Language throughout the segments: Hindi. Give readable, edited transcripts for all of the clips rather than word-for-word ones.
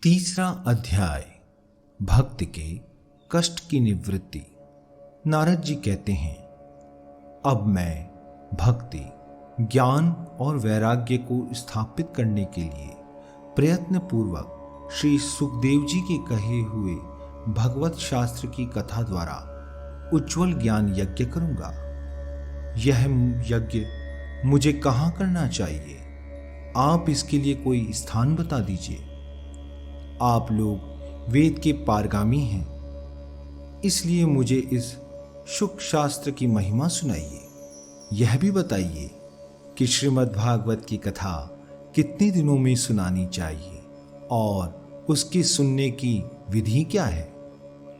तीसरा अध्याय, भक्त के कष्ट की निवृत्ति। नारद जी कहते हैं, अब मैं भक्ति, ज्ञान और वैराग्य को स्थापित करने के लिए प्रयत्न पूर्वक श्री सुखदेव जी के कहे हुए भगवत शास्त्र की कथा द्वारा उज्ज्वल ज्ञान यज्ञ करूंगा। यह यज्ञ मुझे कहाँ करना चाहिए? आप इसके लिए कोई स्थान बता दीजिए। आप लोग वेद के पारगामी हैं, इसलिए मुझे इस शुक शास्त्र की महिमा सुनाइए। यह भी बताइए कि श्रीमद् भागवत की कथा कितने दिनों में सुनानी चाहिए और उसके सुनने की विधि क्या है?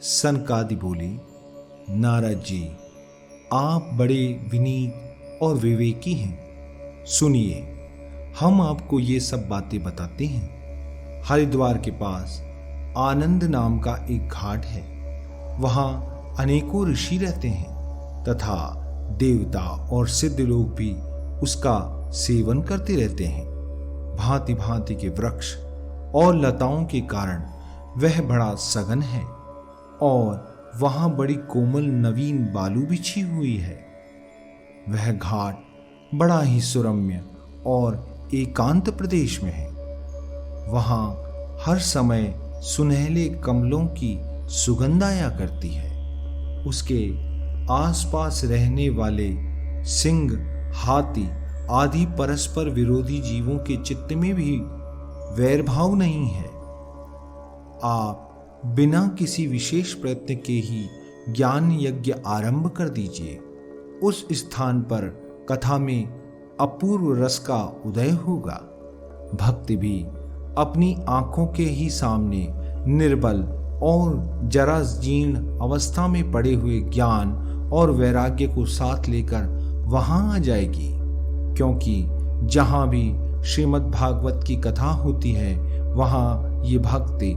सनकादि बोले, नारद जी, आप बड़े विनीत और विवेकी हैं। सुनिए, हम आपको ये सब बातें बताते हैं। हरिद्वार के पास आनंद नाम का एक घाट है। वहाँ अनेकों ऋषि रहते हैं तथा देवता और सिद्ध लोग भी उसका सेवन करते रहते हैं। भांति भांति के वृक्ष और लताओं के कारण वह बड़ा सघन है और वहाँ बड़ी कोमल नवीन बालू बिछी हुई है। वह घाट बड़ा ही सुरम्य और एकांत प्रदेश में है। वहाँ हर समय सुनहले कमलों की सुगंध आया करती है। उसके आसपास रहने वाले सिंह, हाथी आदि परस्पर विरोधी जीवों के चित्त में भी वैर भाव नहीं है। आप बिना किसी विशेष प्रयत्न के ही ज्ञान यज्ञ आरंभ कर दीजिए। उस स्थान पर कथा में अपूर्व रस का उदय होगा। भक्त भी अपनी आंखों के ही सामने निर्बल और जरा जीर्ण अवस्था में पड़े हुए ज्ञान और वैराग्य को साथ लेकर वहां आ जाएगी, क्योंकि जहां भी श्रीमद् भागवत की कथा होती है वहां ये भक्ति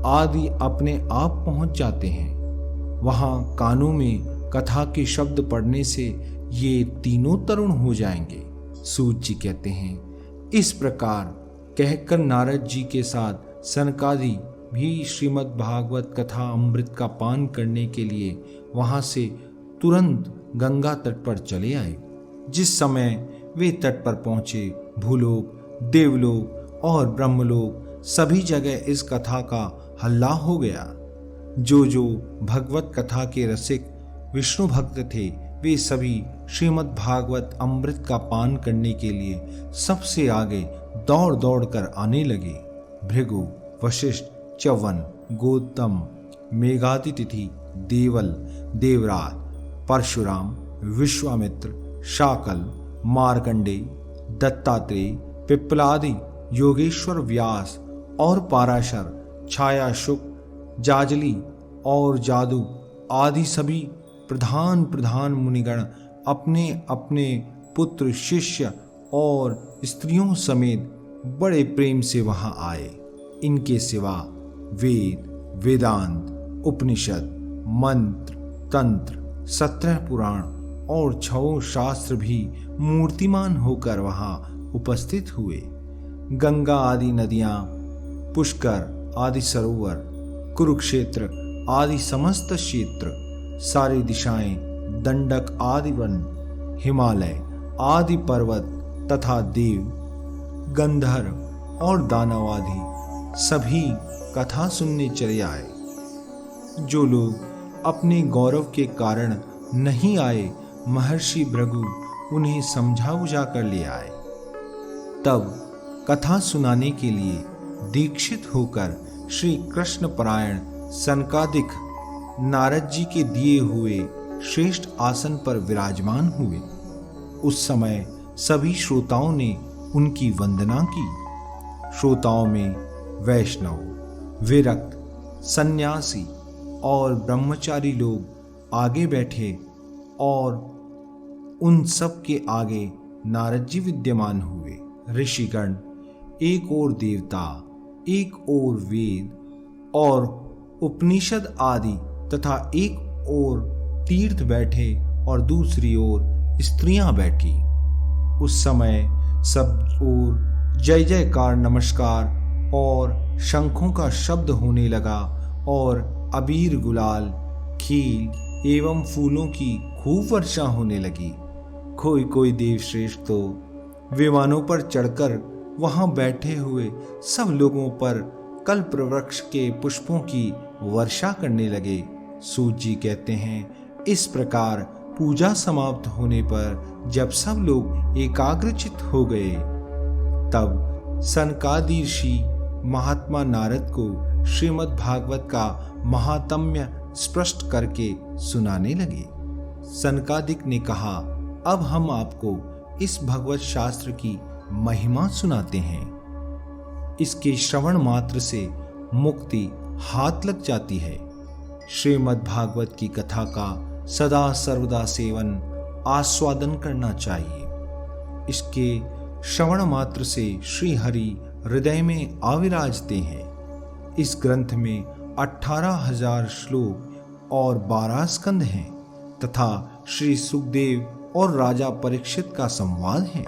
आदि अपने आप पहुंच जाते हैं। वहां कानों में कथा के शब्द पढ़ने से ये तीनों तरुण हो जाएंगे। सूत जी कहते हैं, इस प्रकार कहकर नारद जी के साथ सनकादि भी श्रीमद् भागवत कथा अमृत का पान करने के लिए वहां से तुरंत गंगा तट पर चले आए। जिस समय वे तट पर पहुंचे, भूलोक, देवलोक और ब्रह्मलोक सभी जगह इस कथा का हल्ला हो गया। जो भगवत कथा के रसिक विष्णु भक्त थे, वे सभी श्रीमद् भागवत अमृत का पान करने के लिए सबसे आगे दौड़ दौड़ कर आने लगे। भृगु, वशिष्ठ, च्यवन, गौतम, मेघातिथि, देवल, देवराज, परशुराम, विश्वामित्र, शाकल, मार्कंडेय, दत्तात्रेय, पिप्पलादि, योगेश्वर व्यास और पाराशर, छायाशुक, जाजली और जादू आदि सभी प्रधान प्रधान मुनिगण अपने अपने पुत्र, शिष्य और स्त्रियों समेत बड़े प्रेम से वहां आए। इनके सिवा वेद, वेदांत, उपनिषद, मंत्र, तंत्र, 17 पुराण और 6 शास्त्र भी मूर्तिमान होकर वहां उपस्थित हुए। गंगा आदि नदियां, पुष्कर आदि सरोवर, कुरुक्षेत्र आदि समस्त क्षेत्र, सारी दिशाएं, दंडक आदि वन, हिमालय आदि पर्वत तथा देव, गंधर्व और दानव आदि सभी कथा सुनने चले आए। जो लोग अपने गौरव के कारण नहीं आए, महर्षि भृगु उन्हें समझा बुझा कर ले आए। तब कथा सुनाने के लिए दीक्षित होकर श्री कृष्ण परायण सनकादिक नारद जी के दिए हुए श्रेष्ठ आसन पर विराजमान हुए। उस समय सभी श्रोताओं ने उनकी वंदना की। श्रोताओं में वैष्णव, विरक्त, सन्यासी और ब्रह्मचारी लोग आगे बैठे और उन सब के आगे नारद जी विद्यमान हुए। ऋषिगण एक ओर देवता, एक ओर वेद और उपनिषद आदि तथा एक ओर तीर्थ बैठे और दूसरी ओर स्त्रियां बैठी। उस समय सब ओर जय जयकार, नमस्कार और शंखों का शब्द होने लगा और अबीर, गुलाल, खील एवं फूलों की खूब वर्षा होने लगी। कोई कोई देवश्रेष्ठ तो विमानों पर चढ़कर वहां बैठे हुए सब लोगों पर कल्प वृक्ष के पुष्पों की वर्षा करने लगे। सूत जी कहते हैं, इस प्रकार पूजा समाप्त होने पर जब सब लोग एकाग्रचित हो गए, तब सनकादि ऋषि महात्मा नारद को श्रीमद् भागवत का महात्म्य स्पष्ट करके सुनाने लगे। सनकादिक ने कहा, अब हम आपको इस भगवत शास्त्र की महिमा सुनाते हैं। इसके श्रवण मात्र से मुक्ति हाथ लग जाती है। श्रीमद् भागवत की कथा का सदा सर्वदा सेवन आस्वादन करना चाहिए। इसके श्रवण मात्र से श्री हरि हृदय में आविराजते हैं। इस ग्रंथ में 18,000 श्लोक और 12 स्कंद हैं तथा श्री सुखदेव और राजा परीक्षित का संवाद है।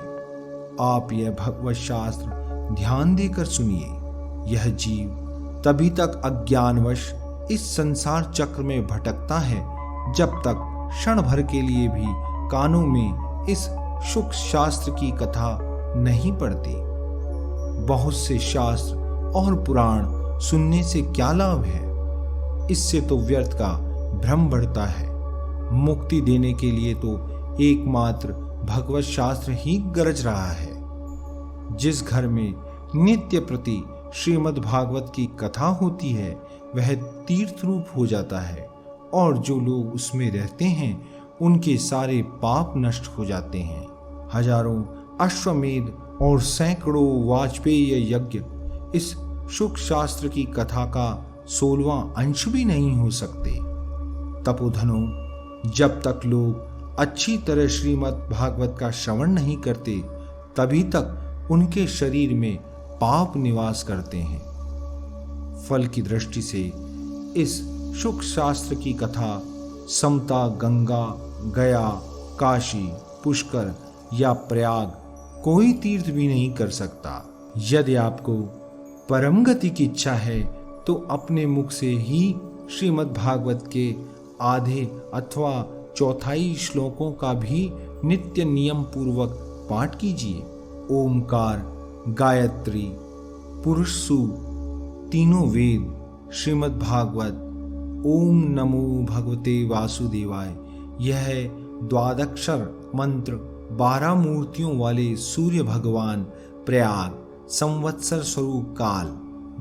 आप यह भगवत शास्त्र ध्यान देकर सुनिए। यह जीव तभी तक अज्ञानवश इस संसार चक्र में भटकता है जब तक क्षण भर के लिए भी कानों में इस सुख शास्त्र की कथा नहीं पड़ती। बहुत से शास्त्र और पुराण सुनने से क्या लाभ है? इससे तो व्यर्थ का भ्रम बढ़ता है। मुक्ति देने के लिए तो एकमात्र भगवत शास्त्र ही गरज रहा है। जिस घर में नित्य प्रति श्रीमद् भागवत की कथा होती है वह तीर्थ रूप हो जाता है और जो लोग उसमें रहते हैं उनके सारे पाप नष्ट हो जाते हैं। हजारों अश्वमेध और सैकड़ों वाजपेयी यज्ञ इस सुख शास्त्र की कथा का 16वां अंश भी नहीं हो सकते। तपोधनों, जब तक लोग अच्छी तरह श्रीमद् भागवत का श्रवण नहीं करते तभी तक उनके शरीर में पाप निवास करते हैं। फल की दृष्टि से इस सुख शास्त्र की कथा समता गंगा, गया, काशी, पुष्कर या प्रयाग कोई तीर्थ भी नहीं कर सकता। यदि आपको परम गति की इच्छा है तो अपने मुख से ही श्रीमद् भागवत के आधे अथवा चौथाई श्लोकों का भी नित्य नियम पूर्वक पाठ कीजिए। ओमकार, गायत्री, पुरुष सूक्त, तीनों वेद, श्रीमद् भागवत, ओम नमो भगवते वासुदेवाय, यह द्वादक्षर मंत्र 12 मूर्तियों वाले सूर्य भगवान, प्रयाग, संवत्सर स्वरूप काल,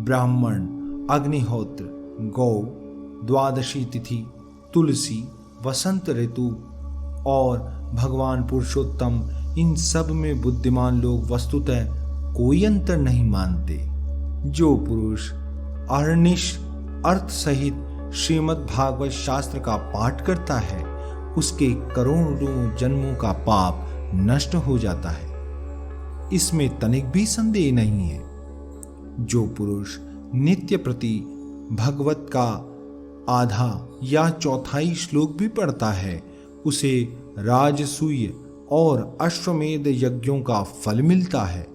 ब्राह्मण, अग्निहोत्र, गौ, द्वादशी तिथि, तुलसी, वसंत ऋतु और भगवान पुरुषोत्तम, इन सब में बुद्धिमान लोग वस्तुतः कोई अंतर नहीं मानते। जो पुरुष अहर्निश अर्थ सहित श्रीमद् भागवत शास्त्र का पाठ करता है उसके करोड़ों जन्मों का पाप नष्ट हो जाता है, इसमें तनिक भी संदेह नहीं है। जो पुरुष नित्य प्रति भगवत का आधा या चौथाई श्लोक भी पढ़ता है उसे राजसूय और अश्वमेध यज्ञों का फल मिलता है।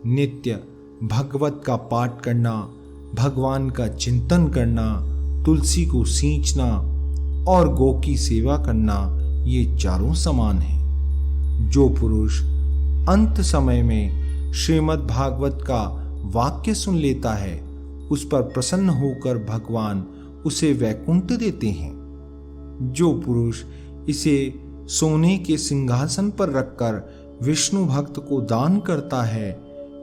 नित्य भगवत का पाठ करना, भगवान का चिंतन करना, तुलसी को सींचना और गौ की सेवा करना, ये चारों समान हैं। जो पुरुष अंत समय में श्रीमद् भागवत का वाक्य सुन लेता है उस पर प्रसन्न होकर भगवान उसे वैकुंठ देते हैं। जो पुरुष इसे सोने के सिंहासन पर रखकर विष्णु भक्त को दान करता है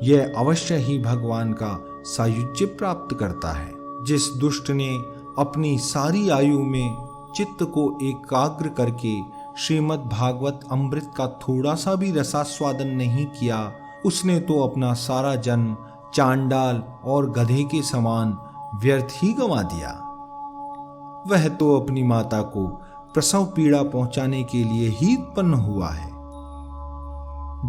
यह अवश्य ही भगवान का सायुज्य प्राप्त करता है। जिस दुष्ट ने अपनी सारी आयु में चित्त को एकाग्र करके श्रीमद् भागवत अमृत का थोड़ा सा भी रसास्वादन नहीं किया उसने तो अपना सारा जन्म चांडाल और गधे के समान व्यर्थ ही गंवा दिया। वह तो अपनी माता को प्रसव पीड़ा पहुंचाने के लिए ही उत्पन्न हुआ है।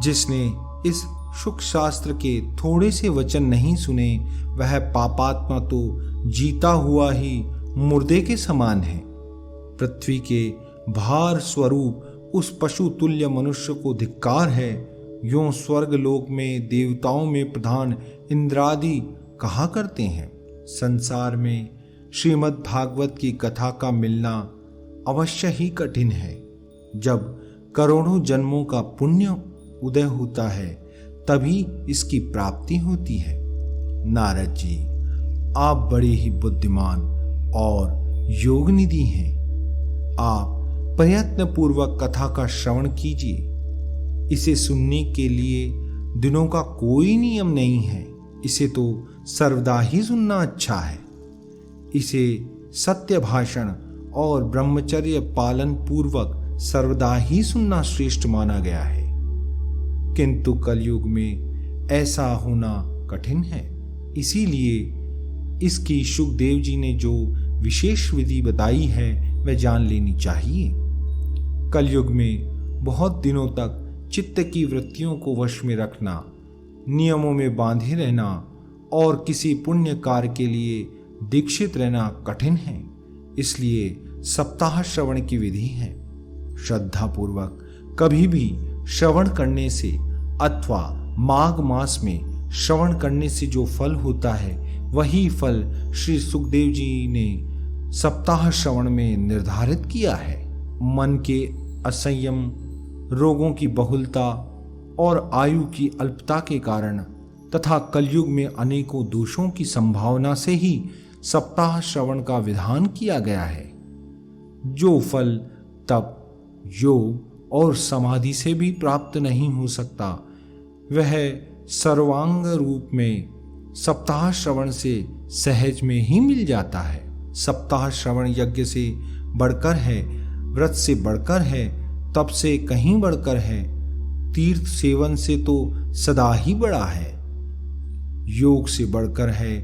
जिसने इस सुख शास्त्र के थोड़े से वचन नहीं सुने वह पापात्मा तो जीता हुआ ही मुर्दे के समान है। पृथ्वी के भार स्वरूप उस पशु तुल्य मनुष्य को धिक्कार है। यों स्वर्ग लोक में देवताओं में प्रधान इंद्रादि कहा करते हैं। संसार में श्रीमद् भागवत की कथा का मिलना अवश्य ही कठिन है। जब करोड़ों जन्मों का पुण्य उदय होता है तभी इसकी प्राप्ति होती है। नारद जी, आप बड़े ही बुद्धिमान और योगनिधि हैं। आप प्रयत्न पूर्वक कथा का श्रवण कीजिए। इसे सुनने के लिए दिनों का कोई नियम नहीं है। इसे तो सर्वदा ही सुनना अच्छा है। इसे सत्य भाषण और ब्रह्मचर्य पालन पूर्वक सर्वदा ही सुनना श्रेष्ठ माना गया है। किंतु कलयुग में ऐसा होना कठिन है। इसीलिए इसकी शुकदेव जी ने जो विशेष विधि बताई है वह जान लेनी चाहिए। कलयुग में बहुत दिनों तक चित्त की वृत्तियों को वश में रखना, नियमों में बांधे रहना और किसी पुण्य कार्य के लिए दीक्षित रहना कठिन है। इसलिए सप्ताह श्रवण की विधि है। श्रद्धा पूर्वक कभी भी श्रवण करने से अथवा माघ मास में श्रवण करने से जो फल होता है वही फल श्री सुखदेव जी ने सप्ताह श्रवण में निर्धारित किया है। मन के असंयम, रोगों की बहुलता और आयु की अल्पता के कारण तथा कलयुग में अनेकों दोषों की संभावना से ही सप्ताह श्रवण का विधान किया गया है। जो फल तप, योग और समाधि से भी प्राप्त नहीं हो सकता वह सर्वांग रूप में सप्ताह श्रवण से सहज में ही मिल जाता है। सप्ताह श्रवण यज्ञ से बढ़कर है, व्रत से बढ़कर है, तप से कहीं बढ़कर है, तीर्थ सेवन से तो सदा ही बड़ा है, योग से बढ़कर है,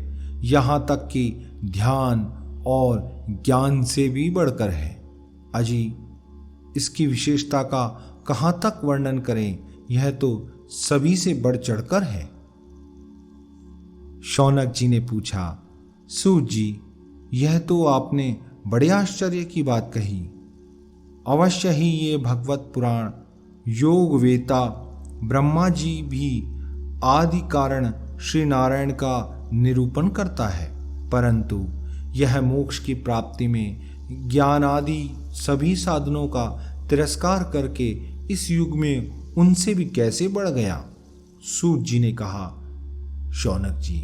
यहाँ तक कि ध्यान और ज्ञान से भी बढ़कर है। अजी, इसकी विशेषता का कहाँ तक वर्णन करें, यह तो सभी से बढ़ चढ़कर है। शौनक जी ने पूछा, सूत जी, यह तो आपने बड़े आश्चर्य की बात कही। अवश्य ही ये भगवत पुराण योग वेता ब्रह्मा जी भी आदि कारण श्री नारायण का निरूपण करता है, परंतु यह मोक्ष की प्राप्ति में ज्ञान आदि सभी साधनों का तिरस्कार करके इस युग में उनसे भी कैसे बढ़ गया। सूत जी ने कहा, शौनक जी,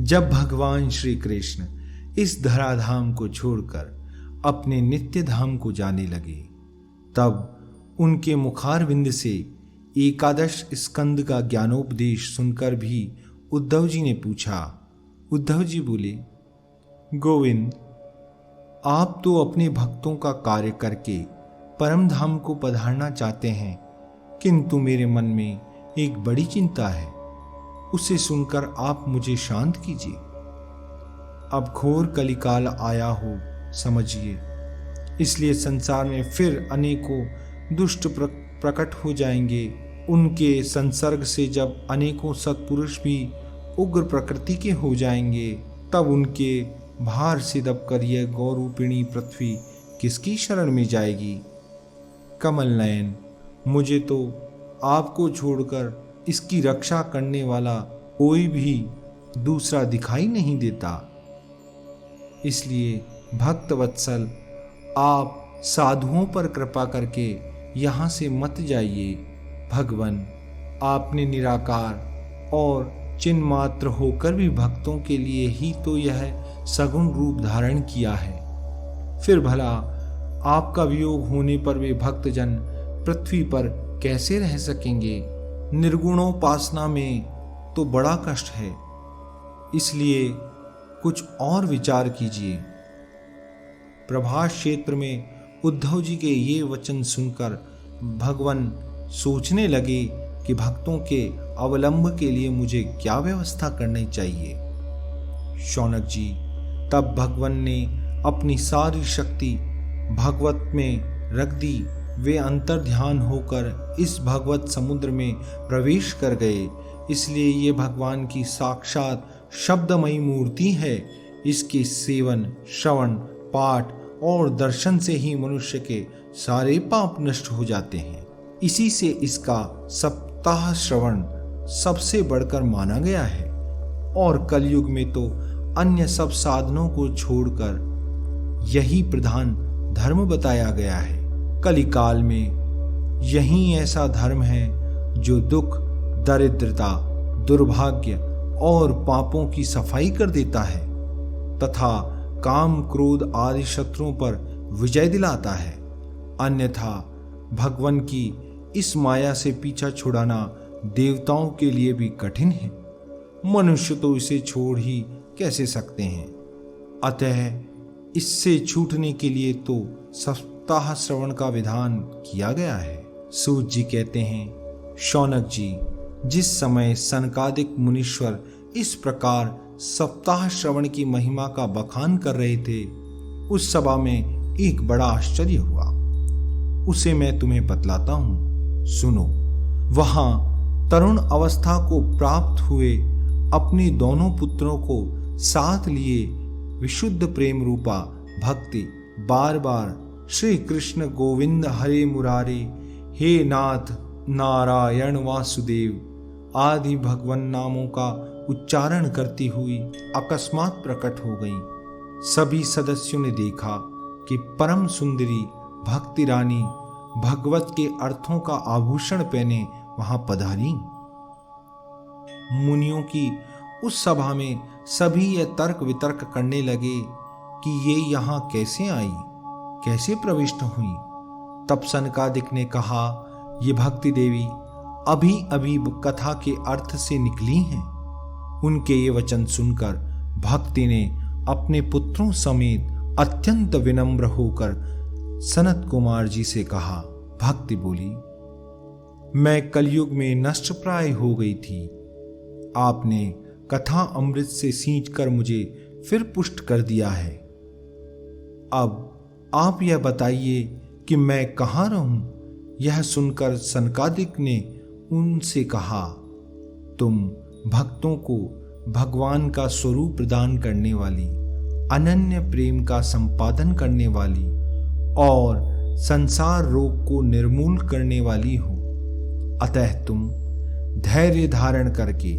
जब भगवान श्री कृष्ण इस धराधाम को छोड़कर अपने नित्य धाम को जाने लगे तब उनके मुखारविंद से एकादश स्कंद का ज्ञानोपदेश सुनकर भी उद्धव जी ने पूछा। उद्धव जी बोले, गोविंद, आप तो अपने भक्तों का कार्य करके परम धाम को पधारना चाहते हैं, किंतु मेरे मन में एक बड़ी चिंता है, उसे सुनकर आप मुझे शांत कीजिए। अब घोर कलिकाल आया हो समझिए, इसलिए संसार में फिर अनेकों दुष्ट प्रकट हो जाएंगे। उनके संसर्ग से जब अनेकों सत्पुरुष भी उग्र प्रकृति के हो जाएंगे तब उनके भार से दबकर यह गौरूपिणी पृथ्वी किसकी शरण में जाएगी। कमल नयन, मुझे तो आपको छोड़कर इसकी रक्षा करने वाला कोई भी दूसरा दिखाई नहीं देता। इसलिए भक्त वत्सल, आप साधुओं पर कृपा करके यहाँ से मत जाइए। भगवान, आपने निराकार और चिन्ह मात्र होकर भी भक्तों के लिए ही तो यह सगुण रूप धारण किया है। फिर भला आपका वियोग होने पर वे भक्तजन पृथ्वी पर कैसे रह सकेंगे। निर्गुणोपासना में तो बड़ा कष्ट है, इसलिए कुछ और विचार कीजिए। प्रभास क्षेत्र में उद्धव जी के ये वचन सुनकर भगवान सोचने लगे कि भक्तों के अवलंब के लिए मुझे क्या व्यवस्था करनी चाहिए। शौनक जी, तब भगवान ने अपनी सारी शक्ति भगवत में रख दी। वे अंतर ध्यान होकर इस भगवत समुद्र में प्रवेश कर गए। इसलिए ये भगवान की साक्षात शब्दमयी मूर्ति है। इसके सेवन, श्रवण, पाठ और दर्शन से ही मनुष्य के सारे पाप नष्ट हो जाते हैं। इसी से इसका सप्ताह श्रवण सबसे बढ़कर माना गया है। और कलयुग में तो अन्य सब साधनों को छोड़कर यही प्रधान धर्म बताया गया है। कलिकाल में यही ऐसा धर्म है जो दुख, दरिद्रता, दुर्भाग्य और पापों की सफाई कर देता है तथा काम, क्रोध आदि शत्रुओं पर विजय दिलाता है। अन्यथा भगवान की इस माया से पीछा छुड़ाना देवताओं के लिए भी कठिन है। मनुष्य तो इसे छोड़ ही कैसे सकते हैं। अतः इससे छूटने के लिए तो सप्ताह श्रवण का विधान किया गया है। सूत जी कहते हैं, शौनक जी, जिस समय सनकादिक मुनीश्वर इस प्रकार सप्ताह श्रवण की महिमा का बखान कर रहे थे, उस सभा में एक बड़ा आश्चर्य हुआ। उसे मैं तुम्हें बतलाता हूं, सुनो। वहां तरुण अवस्था को प्राप्त हुए अपने दोनों पुत्रों को साथ लिए विशुद्ध प्रेम रूपा भक्ति बार बार श्री कृष्ण गोविंद हरे मुरारे, हे नाथ नारायण वासुदेव आदि भगवान नामों का उच्चारण करती हुई अकस्मात प्रकट हो गई। सभी सदस्यों ने देखा कि परम सुंदरी भक्ति रानी भगवत के अर्थों का आभूषण पहने वहां पधारी। मुनियों की उस सभा में सभी यह तर्क वितर्क करने लगे कि ये यहाँ कैसे आई, कैसे प्रविष्ट हुई। तब सनकादिक ने कहा, ये भक्ति देवी अभी अभी कथा के अर्थ से निकली हैं। उनके ये वचन सुनकर भक्ति ने अपने पुत्रों समेत अत्यंत विनम्र होकर सनत कुमार जी से कहा। भक्ति बोली, मैं कलयुग में नष्ट प्राय हो गई थी। आपने कथा अमृत से सींचकर मुझे फिर पुष्ट कर दिया है। अब आप यह बताइए कि मैं कहाँ रहूं। यह सुनकर सनकादिक ने उनसे कहा, तुम भक्तों को भगवान का स्वरूप प्रदान करने वाली, अनन्य प्रेम का संपादन करने वाली और संसार रोग को निर्मूल करने वाली हो। अतः तुम धैर्य धारण करके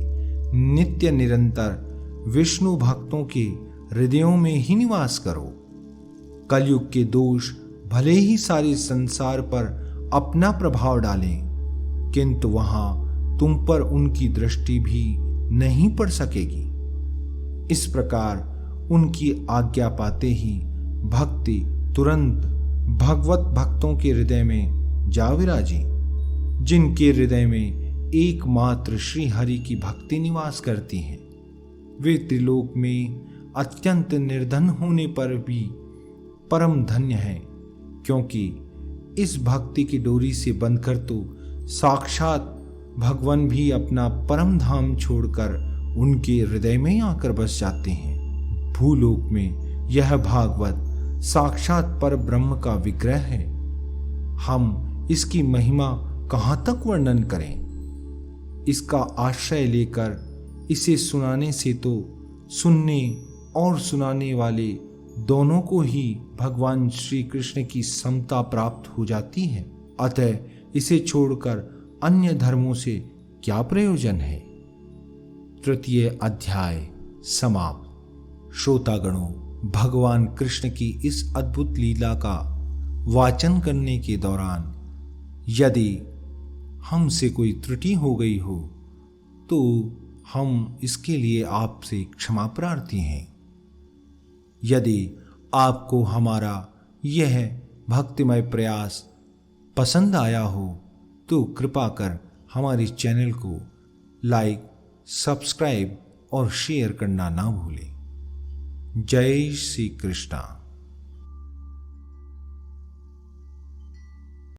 नित्य निरंतर विष्णु भक्तों के हृदयों में ही निवास करो। कलयुग के दोष भले ही सारे संसार पर अपना प्रभाव डालें, किंतु वहां तुम पर उनकी दृष्टि भी नहीं पड़ सकेगी। इस प्रकार उनकी आज्ञा पाते ही भक्ति तुरंत भगवत भक्तों के हृदय में जा विराजी। जिनके हृदय में एकमात्र श्री हरि की भक्ति निवास करती है, वे त्रिलोक में अत्यंत निर्धन होने पर भी परम धन्य हैं, क्योंकि इस भक्ति की डोरी से बंधकर तो साक्षात भगवान भी अपना परम धाम छोड़कर उनके हृदय में आकर बस जाते हैं। भूलोक में यह भागवत साक्षात पर ब्रह्म का विग्रह है। हम इसकी महिमा कहाँ तक वर्णन करें। इसका आश्रय लेकर इसे सुनाने से तो सुनने और सुनाने वाले दोनों को ही भगवान श्री कृष्ण की समता प्राप्त हो जाती है। अतः इसे छोड़कर अन्य धर्मों से क्या प्रयोजन है। तृतीय अध्याय समाप्त। श्रोतागणों, भगवान कृष्ण की इस अद्भुत लीला का वाचन करने के दौरान यदि हमसे कोई त्रुटि हो गई हो तो हम इसके लिए आपसे क्षमा प्रार्थी हैं। यदि आपको हमारा यह भक्तिमय प्रयास पसंद आया हो तो कृपा कर हमारे चैनल को लाइक, सब्सक्राइब और शेयर करना ना भूलें। जय श्री कृष्ण।